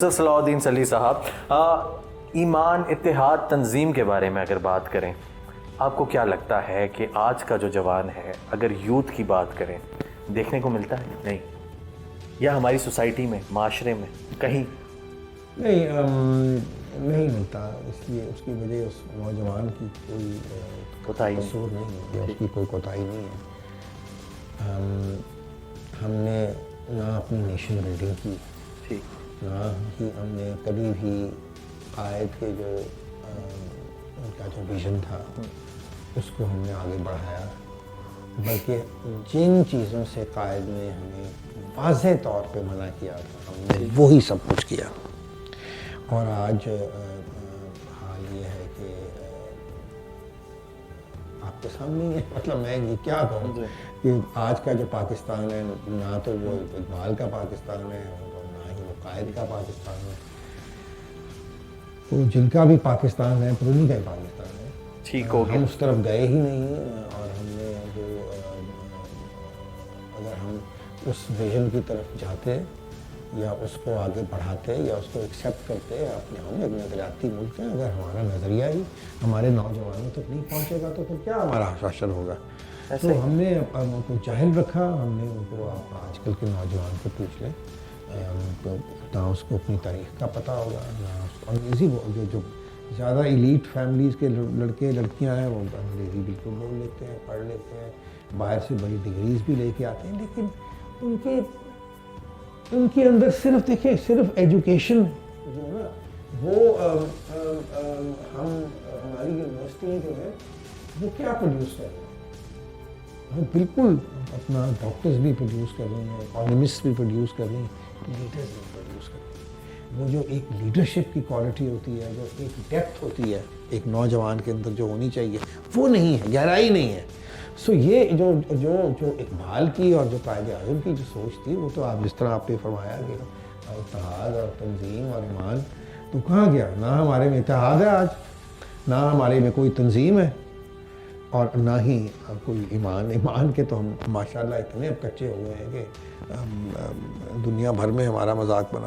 सलाउद्दीन सली साहब, ईमान इत्तेहाद तंजीम के बारे में अगर बात करें, आपको क्या लगता है कि आज का जो जवान है, अगर यूथ की बात करें, देखने को मिलता है नहीं, या हमारी सोसाइटी में, माशरे में कहीं नहीं नहीं मिलता। इसलिए उसकी वजह उस नौजवान की कोई कोताही नहीं। कसूर नहीं है, उसकी कोई कोताही नहीं है। हमने ना अपनी नेशन बिल्डिंग की, ठीक, ना ही हमने कभी भी कायद के जो उनका जो विज़न था उसको हमने आगे बढ़ाया, बल्कि जिन चीज़ों से कायद ने हमें वाज़ेह तौर पे मना किया था हमने वही सब कुछ किया। और आज हाल ये है कि आपके सामने ही है, मतलब मैं ये क्या कहूँ कि आज का जो पाकिस्तान है, ना तो वो इकबाल का पाकिस्तान है और ना ही वो कायद का पाकिस्तान है। तो जिनका भी पाकिस्तान है तो उन्हीं का ही पाकिस्तान है। ठीक हो गया। हम उस तरफ गए ही नहीं, और हमने जो अगर हम उस विजन की तरफ जाते या उसको आगे बढ़ाते या उसको एक्सेप्ट करते, अपने हम एक नजरियाती मुल्क हैं, अगर हमारा नज़रिया ही हमारे नौजवानों तक नहीं पहुंचेगा तो फिर क्या हमारा हश्र होगा। तो हमने उनको जाहिल रखा, हमने उनको, आप आजकल के नौजवान को पूछ लें, तो ना उसको अपनी तारीख का पता होगा, ना उसको अंग्रेज़ी जो ज़्यादा एलीट फैमिलीज़ के लड़के लड़कियां हैं वो अंग्रेज़ी बिल्कुल बोल लेते हैं, पढ़ लेते हैं, बाहर से बड़ी डिग्रीज भी लेके आते हैं, लेकिन उनके अंदर सिर्फ देखिए, सिर्फ एजुकेशन जो है ना वो हमारी यूनिवर्सिटी जो है वो क्या प्रोड्यूस कर रहे हैं, हम बिल्कुल अपना डॉक्टर्स भी प्रोड्यूस कर रहे हैं, इकोनॉमिस्ट भी प्रोड्यूस कर रहे हैं, लीडर्स भी प्रोड्यूस कर रहे हैं। वो जो एक लीडरशिप की क्वालिटी होती है, जो एक डेप्थ होती है एक नौजवान के अंदर जो होनी चाहिए, वो नहीं है, गहराई नहीं है। सो ये जो जो जो इकबाल की और जो कायद आज़म की जो सोच थी, वो तो आप जिस तरह आपने फरमाया कि इत्तेहाद और तंजीम और ईमान, तो कहाँ गया? ना हमारे में इत्तेहाद है आज, ना हमारे में कोई तंजीम है, और ना ही कोई ईमान के तो हम माशाल्लाह इतने अब कच्चे हो गए हैं कि दुनिया भर में हमारा मजाक बना हुआ